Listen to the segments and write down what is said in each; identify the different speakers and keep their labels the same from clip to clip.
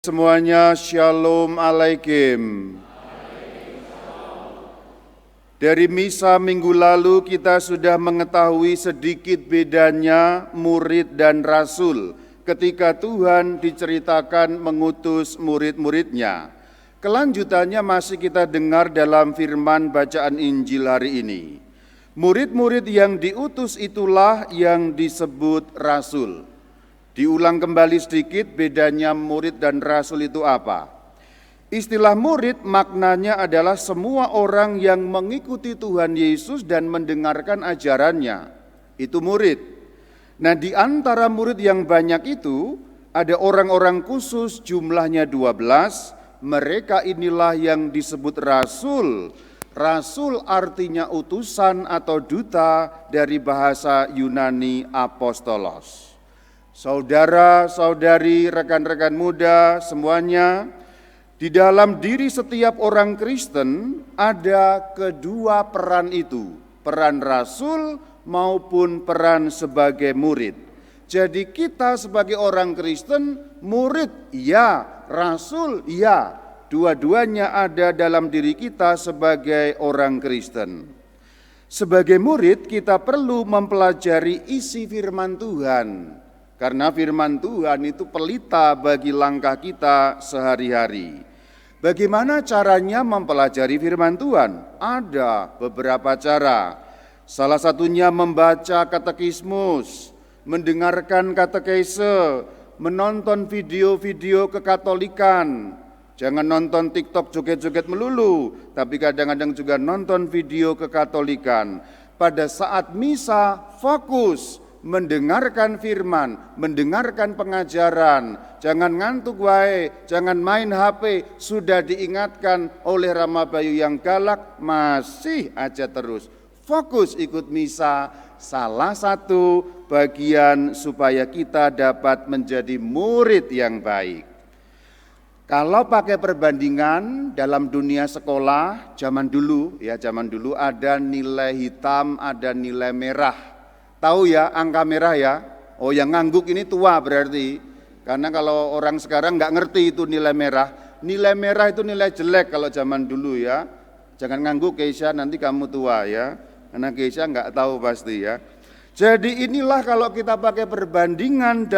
Speaker 1: Semuanya Shalom Alaikum. Dari misa minggu lalu kita sudah mengetahui sedikit bedanya murid dan rasul ketika Tuhan diceritakan mengutus murid-muridnya. Kelanjutannya masih kita dengar dalam firman bacaan Injil hari ini. Murid-murid yang diutus itulah yang disebut rasul. Diulang kembali sedikit bedanya murid dan rasul itu apa? Istilah murid maknanya adalah semua orang yang mengikuti Tuhan Yesus dan mendengarkan ajarannya. Itu murid. Nah, di antara murid yang banyak itu ada orang-orang khusus jumlahnya 12. Mereka inilah yang disebut rasul. Rasul artinya utusan atau duta dari bahasa Yunani apostolos. Saudara-saudari, rekan-rekan muda semuanya, di dalam diri setiap orang Kristen ada kedua peran itu, peran rasul maupun peran sebagai murid. Jadi kita sebagai orang Kristen, murid ya, rasul ya, dua-duanya ada dalam diri kita sebagai orang Kristen. Sebagai murid kita perlu mempelajari isi firman Tuhan. Karena firman Tuhan itu pelita bagi langkah kita sehari-hari. Bagaimana caranya mempelajari firman Tuhan? Ada beberapa cara. Salah satunya membaca katekismus, mendengarkan katekese, menonton video-video kekatolikan. Jangan nonton TikTok joget-joget melulu, tapi kadang-kadang juga nonton video kekatolikan. Pada saat misa fokus mendengarkan firman, mendengarkan pengajaran, jangan ngantuk wae, jangan main HP, sudah diingatkan oleh Rama Bayu yang galak, masih aja terus. Fokus ikut misa, salah satu bagian supaya kita dapat menjadi murid yang baik. Kalau pakai perbandingan dalam dunia sekolah, zaman dulu ada nilai hitam, ada nilai merah. Tahu ya angka merah ya? Oh, yang ngangguk ini tua berarti. Karena kalau orang sekarang nggak ngerti itu nilai merah. Nilai merah itu nilai jelek kalau zaman dulu ya. Jangan ngangguk Keisha, nanti kamu tua ya. Karena Keisha nggak tahu pasti ya. Jadi inilah kalau kita pakai perbandingan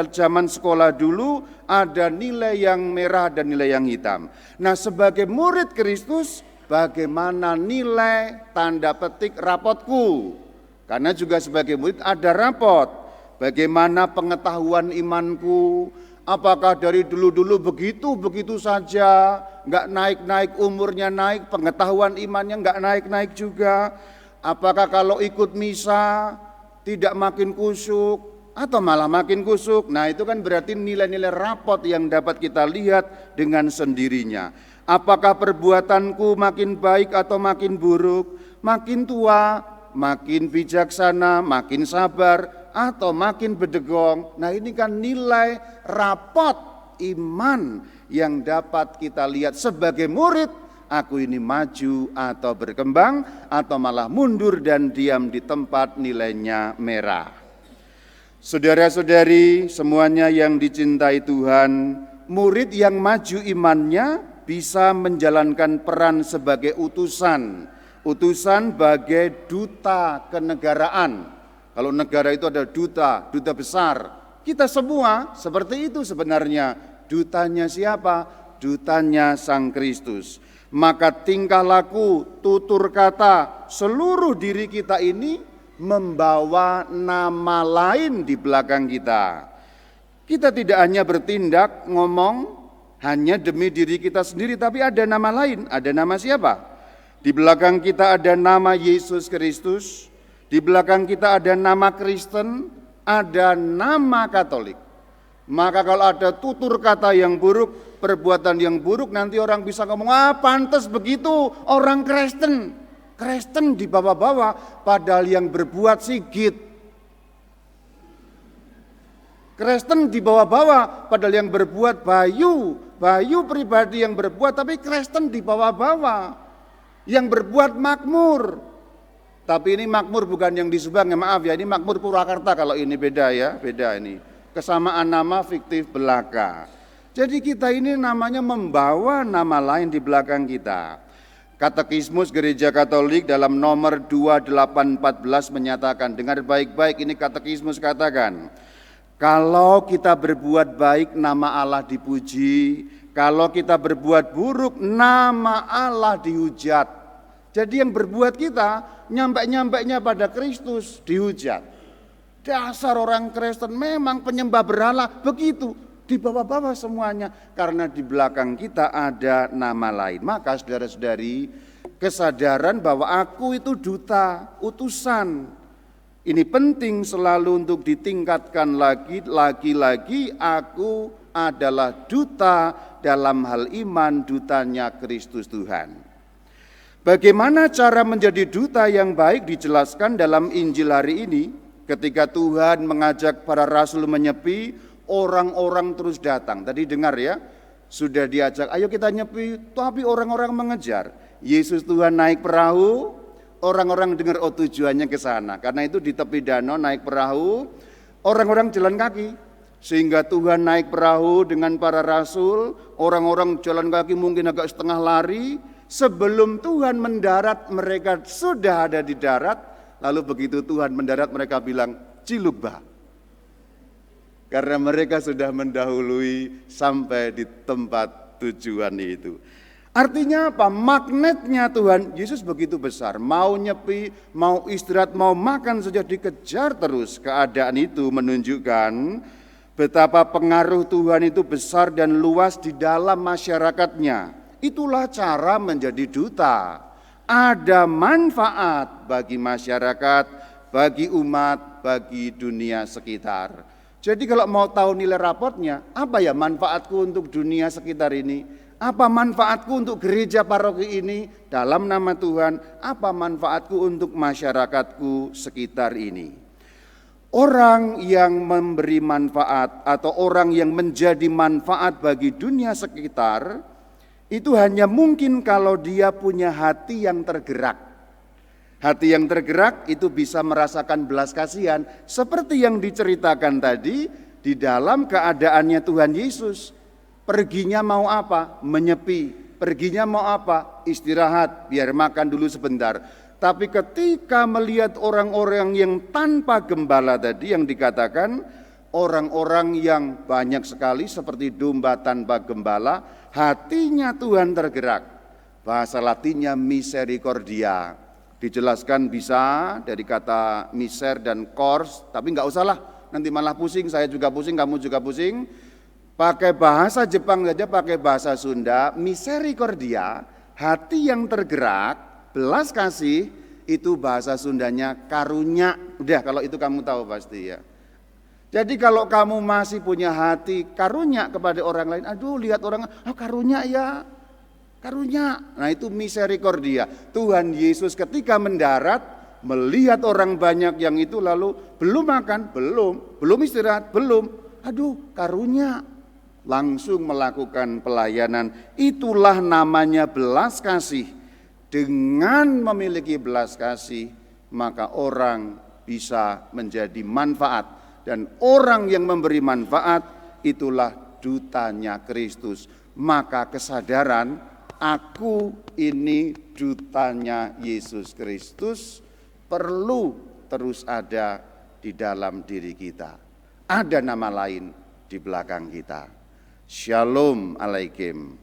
Speaker 1: zaman sekolah dulu ada nilai yang merah dan nilai yang hitam. Nah, sebagai murid Kristus bagaimana nilai tanda petik rapotku? Karena juga sebagai murid ada rapot. Bagaimana pengetahuan imanku? Apakah dari dulu-dulu begitu saja? Enggak naik-naik, umurnya naik, pengetahuan imannya enggak naik-naik juga. Apakah kalau ikut misa tidak makin kusuk atau malah makin kusuk? Nah, itu kan berarti nilai-nilai rapot yang dapat kita lihat dengan sendirinya. Apakah perbuatanku makin baik atau makin buruk? Makin tua, makin bijaksana, makin sabar, atau makin bedegong. Nah, ini kan nilai rapot iman yang dapat kita lihat sebagai murid. Aku ini maju atau berkembang, atau malah mundur dan diam di tempat nilainya merah. Saudara-saudari semuanya yang dicintai Tuhan, murid yang maju imannya bisa menjalankan peran sebagai utusan bagai duta kenegaraan. Kalau negara itu ada duta besar. Kita semua seperti itu sebenarnya. Dutanya siapa? Dutanya Sang Kristus. Maka tingkah laku, tutur kata, seluruh diri kita ini membawa nama lain di belakang kita. Kita tidak hanya bertindak, ngomong hanya demi diri kita sendiri, tapi ada nama lain. Ada nama siapa? Di belakang kita ada nama Yesus Kristus, di belakang kita ada nama Kristen, ada nama Katolik. Maka kalau ada tutur kata yang buruk, perbuatan yang buruk, nanti orang bisa ngomong, pantas begitu orang Kristen. Kristen dibawa-bawa, padahal yang berbuat Sigit. Kristen dibawa-bawa, padahal yang berbuat Bayu pribadi yang berbuat, tapi Kristen dibawa-bawa. Yang berbuat makmur. Tapi ini makmur bukan yang di Subang, ya maaf ya, ini makmur Purwakarta kalau ini beda ya, beda ini. Kesamaan nama fiktif belaka. Jadi kita ini namanya membawa nama lain di belakang kita. Katekismus Gereja Katolik dalam nomor 2814 menyatakan, dengar baik-baik ini katekismus katakan, kalau kita berbuat baik nama Allah dipuji, kalau kita berbuat buruk nama Allah dihujat. Jadi yang berbuat kita nyampe-nyampenya pada Kristus dihujat. Dasar orang Kristen memang penyembah berhala, begitu. Di bawah-bawah semuanya, karena di belakang kita ada nama lain. Maka saudara-saudari, kesadaran bahwa aku itu duta, utusan. Ini penting selalu untuk ditingkatkan lagi aku adalah duta dalam hal iman, dutanya Kristus Tuhan. Bagaimana cara menjadi duta yang baik dijelaskan dalam Injil hari ini. Ketika Tuhan mengajak para rasul menyepi, orang-orang terus datang. Tadi dengar ya, sudah diajak, ayo kita nyepi, tapi orang-orang mengejar. Yesus Tuhan naik perahu, orang-orang dengar tujuannya ke sana. Karena itu di tepi danau naik perahu, orang-orang jalan kaki. Sehingga Tuhan naik perahu dengan para rasul, orang-orang jalan kaki mungkin agak setengah lari. Sebelum Tuhan mendarat, mereka sudah ada di darat. Lalu begitu Tuhan mendarat, mereka bilang, Cilugba. Karena mereka sudah mendahului sampai di tempat tujuan itu. Artinya apa? Magnetnya Tuhan Yesus begitu besar. Mau nyepi, mau istirahat, mau makan saja dikejar terus. Keadaan itu menunjukkan betapa pengaruh Tuhan itu besar dan luas di dalam masyarakatnya. Itulah cara menjadi duta. Ada manfaat bagi masyarakat, bagi umat, bagi dunia sekitar. Jadi kalau mau tahu nilai rapotnya, apa ya manfaatku untuk dunia sekitar ini? Apa manfaatku untuk gereja paroki ini dalam nama Tuhan? Apa manfaatku untuk masyarakatku sekitar ini? Orang yang memberi manfaat atau orang yang menjadi manfaat bagi dunia sekitar, itu hanya mungkin kalau dia punya hati yang tergerak. Hati yang tergerak itu bisa merasakan belas kasihan seperti yang diceritakan tadi di dalam keadaannya Tuhan Yesus. Perginya mau apa? Menyepi. Perginya mau apa? Istirahat, biar makan dulu sebentar. Tapi ketika melihat orang-orang yang tanpa gembala tadi yang dikatakan, orang-orang yang banyak sekali seperti domba tanpa gembala, hatinya Tuhan tergerak. Bahasa Latinnya misericordia. Dijelaskan bisa dari kata miser dan cors, tapi enggak usahlah, nanti malah pusing, saya juga pusing, kamu juga pusing. Pakai bahasa Jepang saja, pakai bahasa Sunda, misericordia, hati yang tergerak, belas kasih, itu bahasa Sundanya karunya. Udah, kalau itu kamu tahu pasti ya. Jadi kalau kamu masih punya hati karunya kepada orang lain, aduh lihat orang, karunya ya. Karunia, nah itu misericordia. Tuhan Yesus ketika mendarat, melihat orang banyak yang itu lalu belum makan, belum istirahat, belum. Aduh karunia, langsung melakukan pelayanan. Itulah namanya belas kasih. Dengan memiliki belas kasih, maka orang bisa menjadi manfaat. Dan orang yang memberi manfaat, itulah dutanya Kristus. Maka kesadaran, aku ini dutanya Yesus Kristus perlu terus ada di dalam diri kita. Ada nama lain di belakang kita. Shalom alaikum.